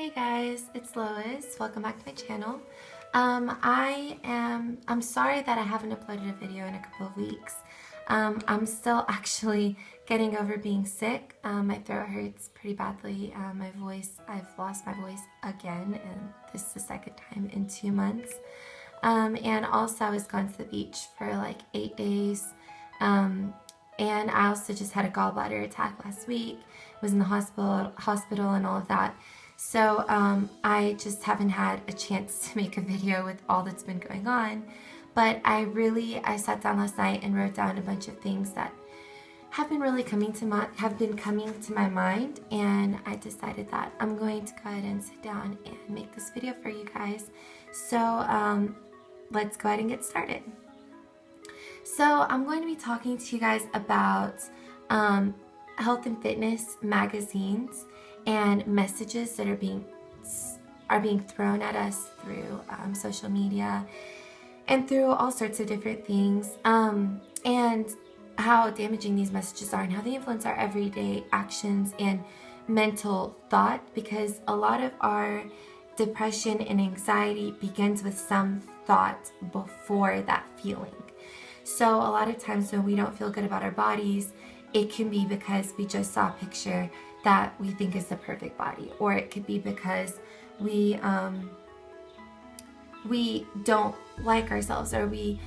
Hey guys, it's Lois. Welcome back to my channel. I'm sorry that I haven't uploaded a video in a couple of weeks. I'm still actually getting over being sick. My throat hurts pretty badly. I've lost my voice again, and this is the second time in 2 months. And also I was gone to the beach for like 8 days. And I also just had a gallbladder attack last week. Was in the hospital and all of that. So I just haven't had a chance to make a video with all that's been going on. But I sat down last night and wrote down a bunch of things that have been coming to my mind, and I decided that I'm going to go ahead and sit down and make this video for you guys. So let's go ahead and get started. So I'm going to be talking to you guys about health and fitness magazines and messages that are being thrown at us through social media and through all sorts of different things, and how damaging these messages are and how they influence our everyday actions and mental thought, because a lot of our depression and anxiety begins with some thought before that feeling. So a lot of times when we don't feel good about our bodies, it can be because we just saw a picture that we think is the perfect body, or it could be because we don't like ourselves, or we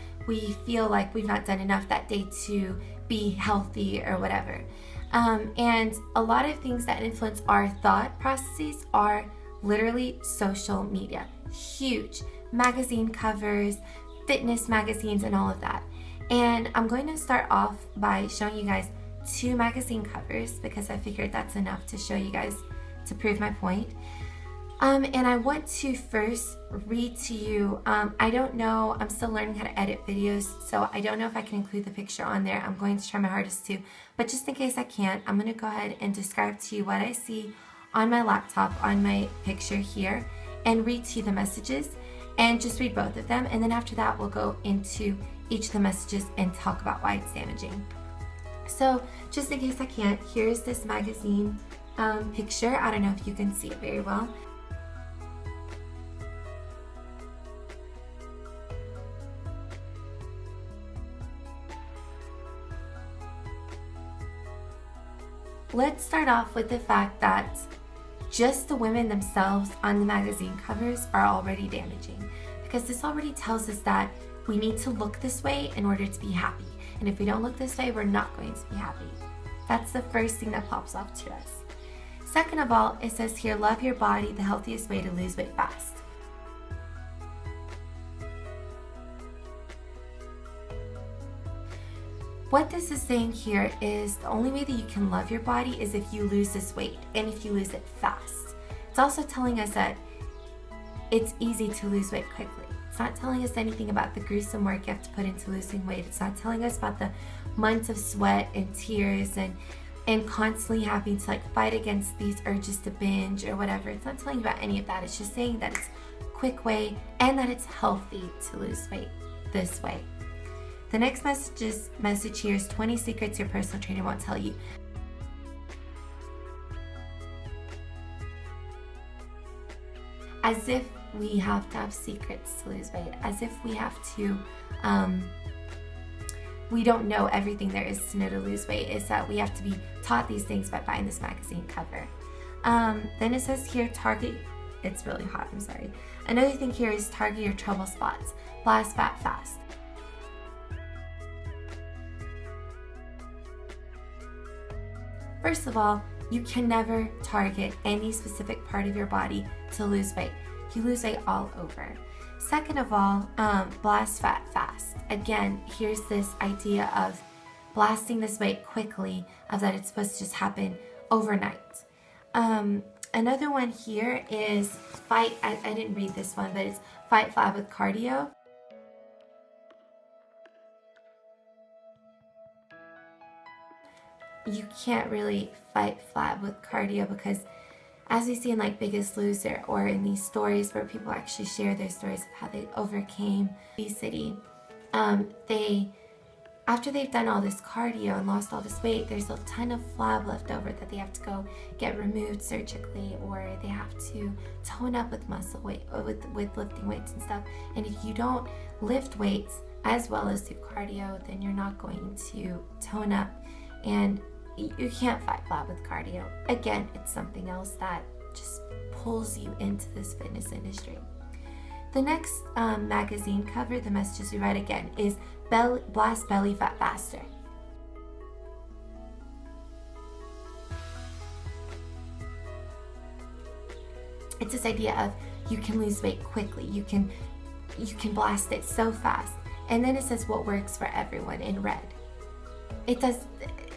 feel like we've not done enough that day to be healthy or whatever. And a lot of things that influence our thought processes are literally social media. Huge magazine covers, fitness magazines, and all of that. And I'm going to start off by showing you guys 2 magazine covers, because I figured that's enough to show you guys to prove my point. And I want to first read to you, I don't know, I'm still learning how to edit videos, so I don't know if I can include the picture on there. I'm going to try my hardest to, but just in case I can't, I'm going to go ahead and describe to you what I see on my laptop, on my picture here, and read to you the messages, and just read both of them, and then after that we'll go into each of the messages and talk about why it's damaging. So just in case I can't, here's this magazine picture. I don't know if you can see it very well. Let's start off with the fact that just the women themselves on the magazine covers are already damaging, because this already tells us that we need to look this way in order to be happy. And if we don't look this way, we're not going to be happy. That's the first thing that pops off to us. Second of all, it says here, love your body, the healthiest way to lose weight fast. What this is saying here is the only way that you can love your body is if you lose this weight, and if you lose it fast. It's also telling us that it's easy to lose weight quickly. It's not telling us anything about the gruesome work you have to put into losing weight. It's not telling us about the months of sweat and tears and constantly having to fight against these urges to binge or whatever. It's not telling you about any of that. It's just saying that it's a quick way and that it's healthy to lose weight this way. The next message here is 20 secrets your personal trainer won't tell you. As if we have to have secrets to lose weight, as if we have to, we don't know everything there is to know to lose weight, is that we have to be taught these things by buying this magazine cover. Then it says here, it's really hot, I'm sorry. Another thing here is target your trouble spots, blast fat fast. First of all, you can never target any specific part of your body to lose weight. You lose weight all over. Second of all, blast fat fast. Again, here's this idea of blasting this weight quickly, of that it's supposed to just happen overnight. Another one here is I didn't read this one, but it's fight fat with cardio. You can't really fight flat with cardio, because as we see in Biggest Loser, or in these stories where people actually share their stories of how they overcame obesity, they after they've done all this cardio and lost all this weight, there's a ton of flab left over that they have to go get removed surgically, or they have to tone up with muscle weight, or with lifting weights and stuff. And if you don't lift weights as well as do cardio, then you're not going to tone up, and you can't fight flab with cardio. Again, it's something else that just pulls you into this fitness industry. The next magazine cover, the messages we read again, is Blast Belly Fat Faster. It's this idea of you can lose weight quickly, you can blast it so fast. And then it says what works for everyone in red. It does.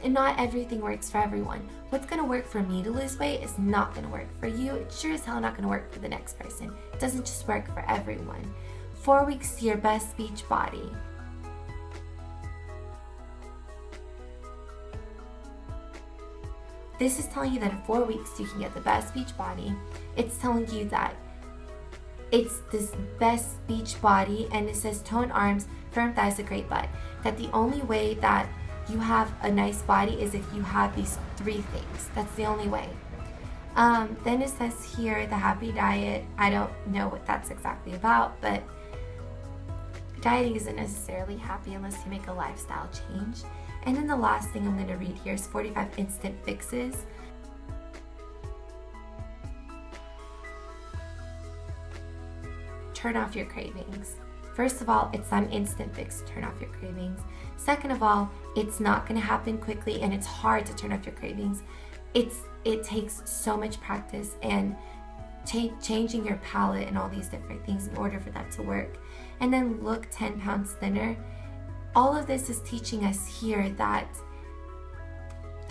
Not everything works for everyone. What's going to work for me to lose weight is not going to work for you. It's sure as hell not going to work for the next person. It doesn't just work for everyone. 4 weeks to your best beach body. This is telling you that in 4 weeks you can get the best beach body. It's telling you that it's this best beach body, and it says toned arms, firm thighs, a great butt. That the only way that you have a nice body is if you have these 3 things. That's the only way. Then it says here the happy diet. I don't know what that's exactly about, but dieting isn't necessarily happy unless you make a lifestyle change. And then the last thing I'm going to read here is 45 instant fixes. Turn off your cravings. First of all, it's not an instant fix to turn off your cravings. Second of all, it's not going to happen quickly, and it's hard to turn off your cravings. It takes so much practice and changing your palate and all these different things in order for that to work. And then look 10 pounds thinner. All of this is teaching us here that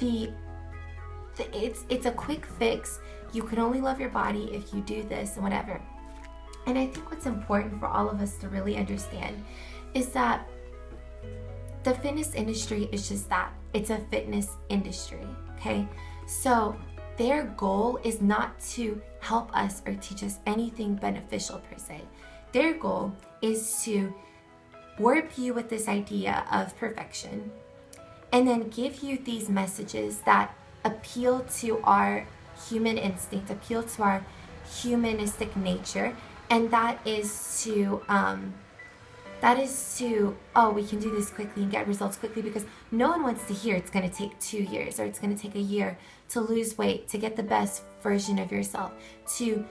it's a quick fix. You can only love your body if you do this and whatever. And I think what's important for all of us to really understand is that the fitness industry is just that. It's a fitness industry, okay? So their goal is not to help us or teach us anything beneficial per se. Their goal is to warp you with this idea of perfection and then give you these messages that appeal to our human instinct, appeal to our humanistic nature. And that is to, oh, we can do this quickly and get results quickly, because no one wants to hear it's going to take 2 years or it's going to take a year to lose weight, to get the best version of yourself, to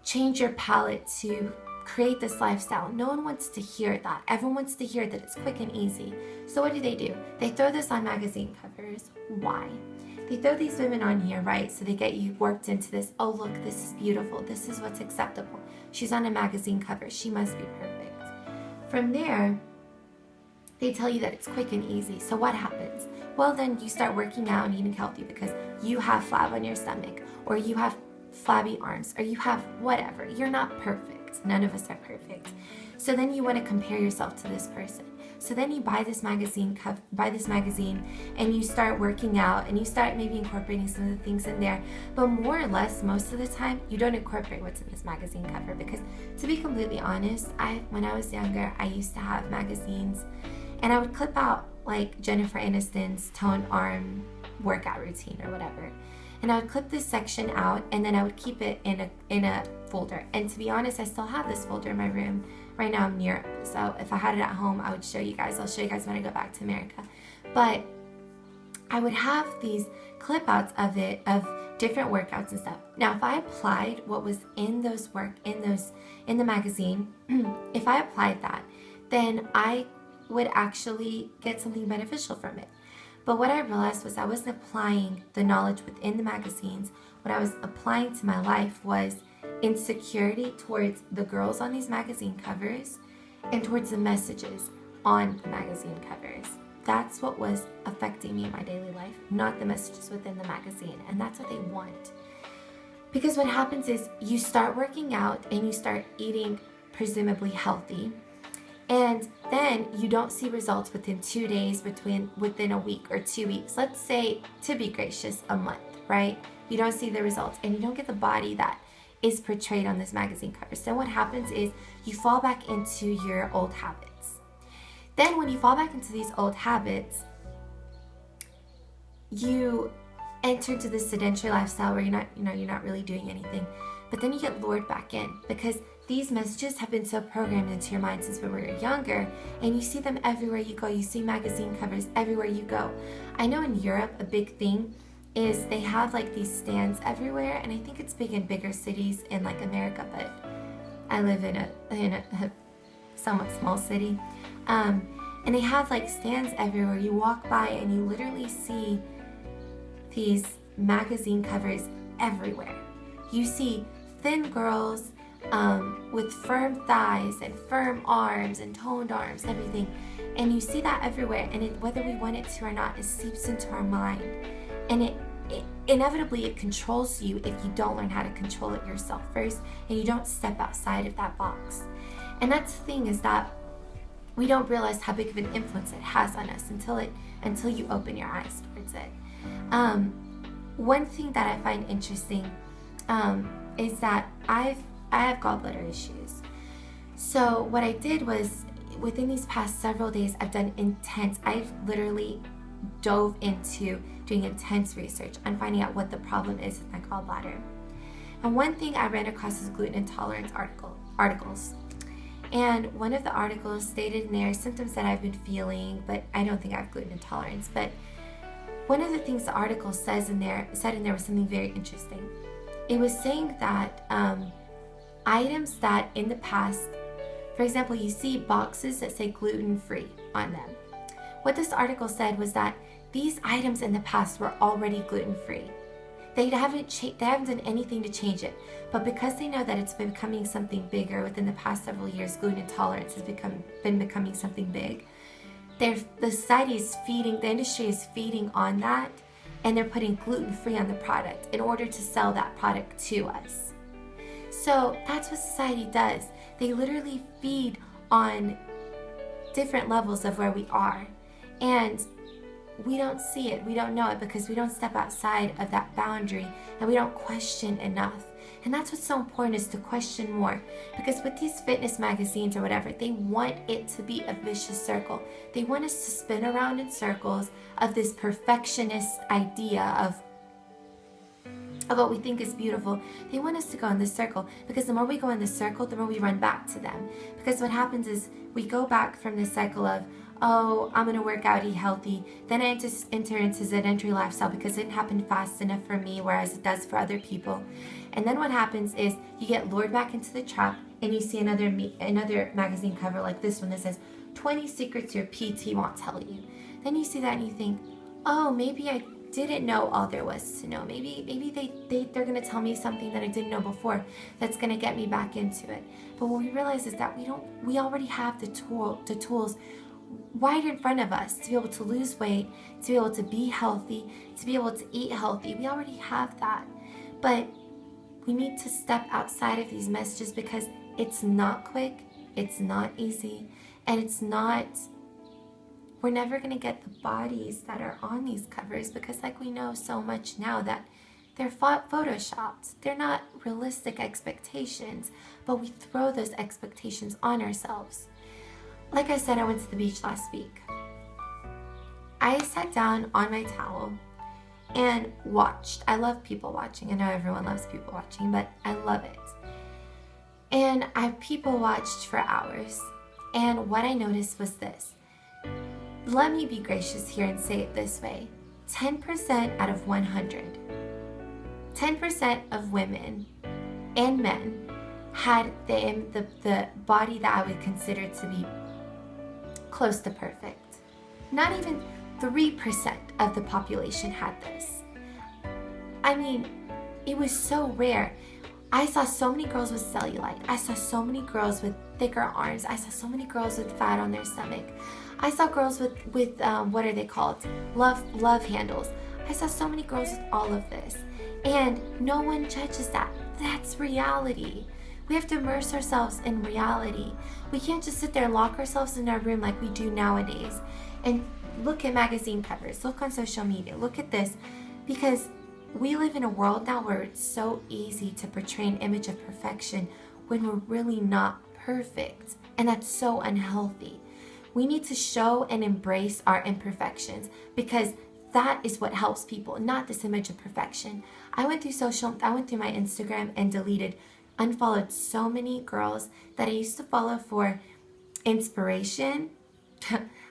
change your palate, to create this lifestyle. No one wants to hear that. Everyone wants to hear that it's quick and easy. So what do? They throw this on magazine covers. Why? They throw these women on here, right? So they get you worked into this, oh look, this is beautiful, this is what's acceptable. She's on a magazine cover, she must be perfect. From there, they tell you that it's quick and easy. So what happens? Well, then you start working out and eating healthy because you have flab on your stomach, or you have flabby arms, or you have whatever. You're not perfect. None of us are perfect. So then you want to compare yourself to this person. So then you buy this magazine, and you start working out, and you start maybe incorporating some of the things in there. But more or less, most of the time, you don't incorporate what's in this magazine cover, because to be completely honest, when I was younger, I used to have magazines, and I would clip out like Jennifer Aniston's toned arm workout routine or whatever. And I would clip this section out, and then I would keep it in a folder. And to be honest, I still have this folder in my room. Right now I'm in Europe, so if I had it at home, I would show you guys. I'll show you guys when I go back to America. But I would have these clip outs of it, of different workouts and stuff. Now, if I applied what was in the magazine, if I applied that, then I would actually get something beneficial from it. But what I realized was I wasn't applying the knowledge within the magazines. What I was applying to my life was insecurity towards the girls on these magazine covers and towards the messages on the magazine covers. That's what was affecting me in my daily life, not the messages within the magazine. And that's what they want. Because what happens is you start working out and you start eating presumably healthy, and then you don't see results within 2 days, within a week or 2 weeks. Let's say, to be gracious, a month, right? You don't see the results and you don't get the body that is portrayed on this magazine cover. So what happens is you fall back into your old habits. Then when you fall back into these old habits, you enter into this sedentary lifestyle where you're not really doing anything. But then you get lured back in because these messages have been so programmed into your mind since when we were younger, and you see them everywhere you go. You see magazine covers everywhere you go. I know in Europe a big thing is they have like these stands everywhere, and I think it's big in bigger cities in like America, but I live in a somewhat small city. And they have like stands everywhere. You walk by and you literally see these magazine covers everywhere. You see thin girls with firm thighs and firm arms and toned arms, everything. And you see that everywhere, and whether we want it to or not, it seeps into our mind. And it inevitably it controls you if you don't learn how to control it yourself first, and you don't step outside of that box. And that's the thing, is that we don't realize how big of an influence it has on us until you open your eyes towards it. One thing that I find interesting is that I have gallbladder issues. So what I did was, within these past several days, I've literally dove into doing intense research on finding out what the problem is with my gallbladder. And one thing I ran across is gluten intolerance articles. And one of the articles stated in there symptoms that I've been feeling, but I don't think I have gluten intolerance. But one of the things the article said in there was something very interesting. It was saying that items that in the past, for example, you see boxes that say gluten-free on them. What this article said was that these items in the past were already gluten-free. They haven't done anything to change it, but because they know that it's been becoming something bigger within the past several years, gluten intolerance has been becoming something big. The society is feeding, the industry is feeding on that, and they're putting gluten-free on the product in order to sell that product to us. So that's what society does. They literally feed on different levels of where we are, and we don't see it, we don't know it, because we don't step outside of that boundary and we don't question enough. And that's what's so important, is to question more. Because with these fitness magazines or whatever, they want it to be a vicious circle. They want us to spin around in circles of this perfectionist idea of what we think is beautiful. They want us to go in this circle, because the more we go in this circle, the more we run back to them. Because what happens is we go back from this cycle of, oh, I'm going to work out, eat healthy. Then I just enter into sedentary lifestyle because it didn't happen fast enough for me, whereas it does for other people. And then what happens is you get lured back into the trap, and you see another magazine cover like this one that says 20 secrets your PT won't tell you. Then you see that and you think, oh, maybe I didn't know all there was to know. Maybe they're going to tell me something that I didn't know before that's going to get me back into it. But what we realize is that we already have the tools right in front of us to be able to lose weight, to be able to be healthy, to be able to eat healthy. We already have that. But we need to step outside of these messages, because it's not quick, it's not easy, and we're never going to get the bodies that are on these covers, because like we know so much now that they're photoshopped. They're not realistic expectations, but we throw those expectations on ourselves. Like I said, I went to the beach last week. I sat down on my towel and watched. I love people watching. I know everyone loves people watching, but I love it. And I people watched for hours. And what I noticed was this. Let me be gracious here and say it this way. 10% out of 100. 10% of women and men had the body that I would consider to be close to perfect. Not even 3% of the population had this. I mean, it was so rare. I saw so many girls with cellulite. I saw so many girls with thicker arms. I saw so many girls with fat on their stomach. I saw girls with what are they called? Love handles. I saw so many girls with all of this. And no one judges that. That's reality. We have to immerse ourselves in reality. We can't just sit there and lock ourselves in our room like we do nowadays and look at magazine covers, look on social media, look at this, because we live in a world now where it's so easy to portray an image of perfection when we're really not perfect, and that's so unhealthy. We need to show and embrace our imperfections, because that is what helps people, not this image of perfection. I went through my Instagram and unfollowed so many girls that I used to follow for inspiration.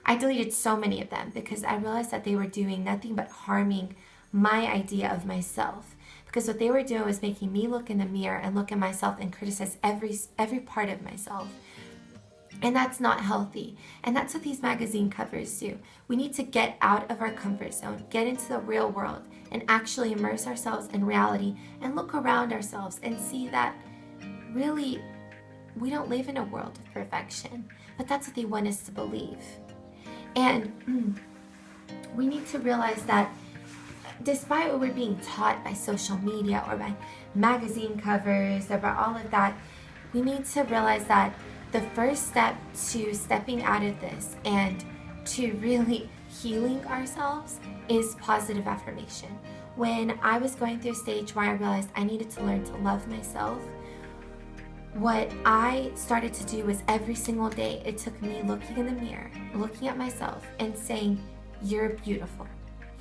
I deleted so many of them because I realized that they were doing nothing but harming my idea of myself. Because what they were doing was making me look in the mirror and look at myself and criticize every part of myself. And that's not healthy. And that's what these magazine covers do. We need to get out of our comfort zone, get into the real world, and actually immerse ourselves in reality and look around ourselves and see that really we don't live in a world of perfection. But that's what they want us to believe. And we need to realize that despite what we're being taught by social media or by magazine covers, about all of that, we need to realize that the first step to stepping out of this and to really healing ourselves is positive affirmation. When I was going through a stage where I realized I needed to learn to love myself, what I started to do was every single day, it took me looking in the mirror, looking at myself and saying, "You're beautiful.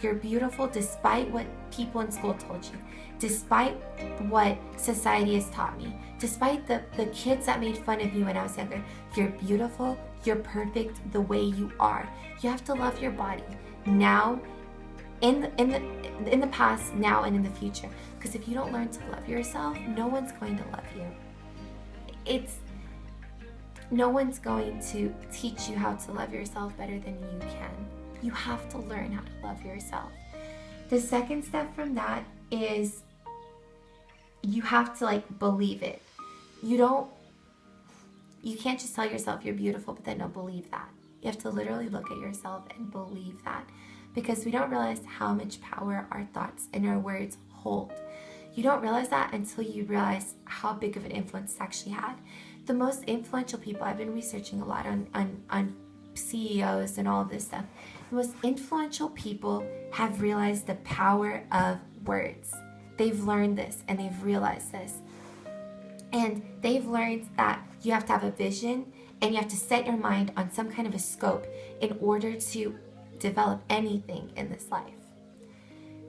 You're beautiful despite what people in school told you, despite what society has taught me, despite the kids that made fun of you when I was younger. You're beautiful, you're perfect the way you are." You have to love your body now, in the past, now, and in the future. Because if you don't learn to love yourself, no one's going to love you. No one's going to teach you how to love yourself better than you can. You have to learn how to love yourself. The second step from that is you have to believe it. You can't just tell yourself you're beautiful but then don't believe that. You have to literally look at yourself and believe that, because we don't realize how much power our thoughts and our words hold. You don't realize that until you realize how big of an influence it's actually had. The most influential people, I've been researching a lot on CEOs and all of this stuff. The most influential people have realized the power of words. They've learned this and they've realized this. And they've learned that you have to have a vision and you have to set your mind on some kind of a scope in order to develop anything in this life.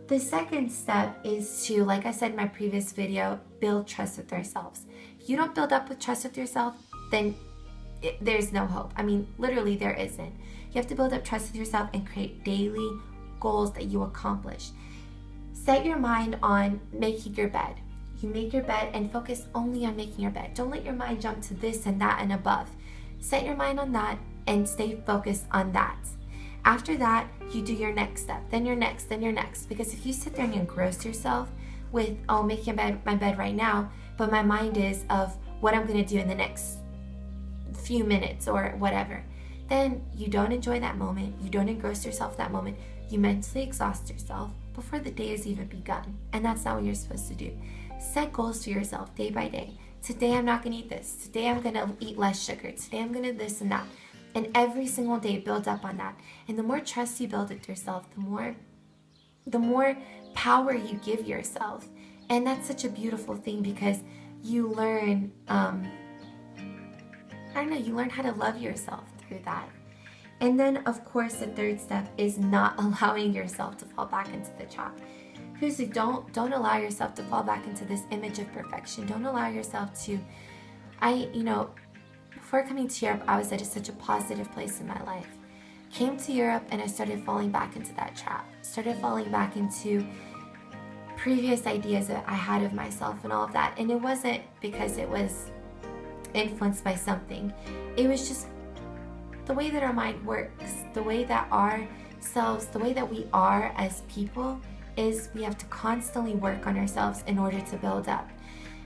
The second step is to, like I said in my previous video, build trust with ourselves. If you don't build up with trust with yourself, then there's no hope. I mean, literally there isn't. You have to build up trust with yourself and create daily goals that you accomplish. Set your mind on making your bed. You make your bed and focus only on making your bed. Don't let your mind jump to this and that and above. Set your mind on that and stay focused on that. After that, you do your next step, then your next, then your next. Because if you sit there and engross yourself with, making my bed right now, but my mind is of what I'm going to do in the next few minutes or whatever, then you don't enjoy that moment. You don't engross yourself that moment. You mentally exhaust yourself before the day has even begun. And that's not what you're supposed to do. Set goals for yourself day by day. Today I'm not going to eat this. Today I'm going to eat less sugar. Today I'm going to this and that. And every single day build up on that. And the more trust you build with yourself, the more power you give yourself. And that's such a beautiful thing, because you learn, you learn how to love yourself through that. And then, of course, the third step is not allowing yourself to fall back into the trap. Seriously, don't allow yourself to fall back into this image of perfection. Don't allow yourself to, before coming to Europe, I was at such a positive place in my life. Came to Europe and I started falling back into that trap. Started falling back into previous ideas that I had of myself and all of that. And it wasn't because it was influenced by something. It was just the way that our mind works, the way that ourselves, the way that we are as people, is we have to constantly work on ourselves in order to build up.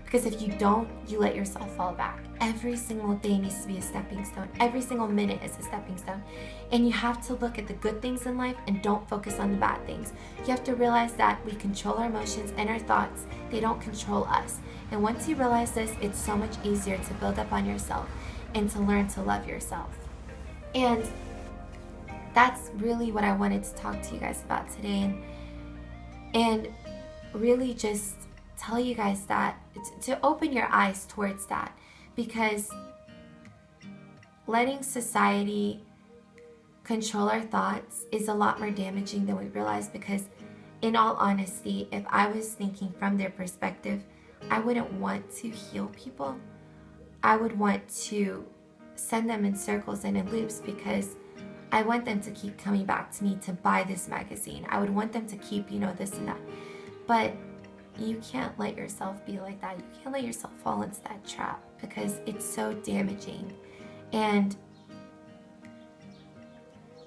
Because if you don't, you let yourself fall back. Every single day needs to be a stepping stone. Every single minute is a stepping stone. And you have to look at the good things in life and don't focus on the bad things. You have to realize that we control our emotions and our thoughts. They don't control us. And once you realize this, it's so much easier to build up on yourself and to learn to love yourself. And that's really what I wanted to talk to you guys about today. And really just tell you guys that, to open your eyes towards that, because letting society control our thoughts is a lot more damaging than we realize, because in all honesty, if I was thinking from their perspective, I wouldn't want to heal people. I would want to send them in circles and in loops, because I want them to keep coming back to me to buy this magazine. I would want them to keep, this and that. But you can't let yourself be like that. You can't let yourself fall into that trap, because it's so damaging. And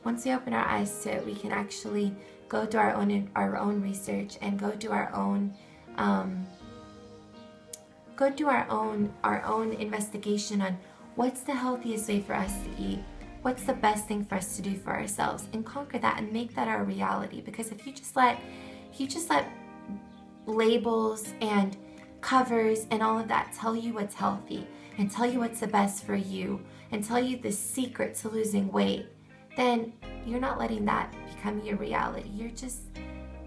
once we open our eyes to it, we can actually go do our own research and go do our own investigation on what's the healthiest way for us to eat, what's the best thing for us to do for ourselves, and conquer that and make that our reality. Because if you just let labels and covers and all of that tell you what's healthy and tell you what's the best for you and tell you the secret to losing weight, then you're not letting that become your reality.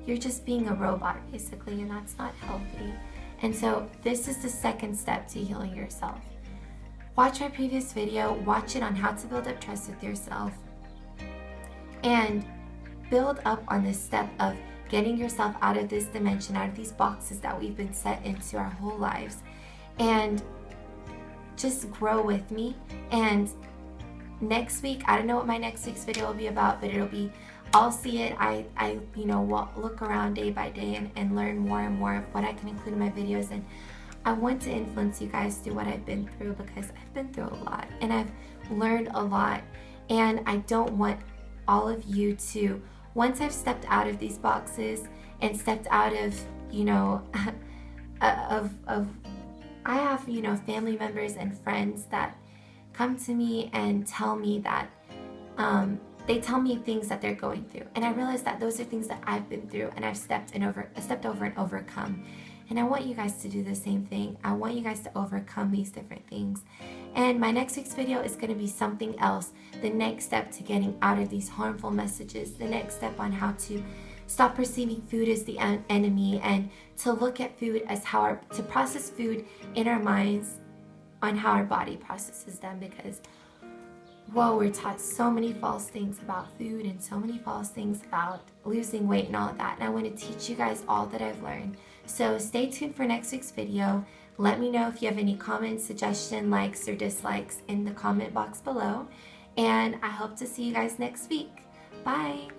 You're just being a robot, basically, and that's not healthy. And so this is the second step to healing yourself. Watch my previous video, watch it on how to build up trust with yourself, and build up on this step of getting yourself out of this dimension, out of these boxes that we've been set into our whole lives, and just grow with me. And next week, I don't know what my next week's video will be about, but I'll see it. I look around day by day and learn more and more of what I can include in my videos. And I want to influence you guys through what I've been through, because I've been through a lot and I've learned a lot. And I don't want all of you to, once I've stepped out of these boxes and stepped out of, I have, family members and friends that come to me and tell me that they tell me things that they're going through, and I realize that those are things that I've been through and I've stepped over and overcome. And I want you guys to do the same thing. I want you guys to overcome these different things. And my next week's video is going to be something else. The next step to getting out of these harmful messages. The next step on how to stop perceiving food as the enemy, and to look at food as to process food in our minds on how our body processes them. Because we're taught so many false things about food and so many false things about losing weight and all of that. And I want to teach you guys all that I've learned. So stay tuned for next week's video. Let me know if you have any comments, suggestions, likes, or dislikes in the comment box below. And I hope to see you guys next week. Bye.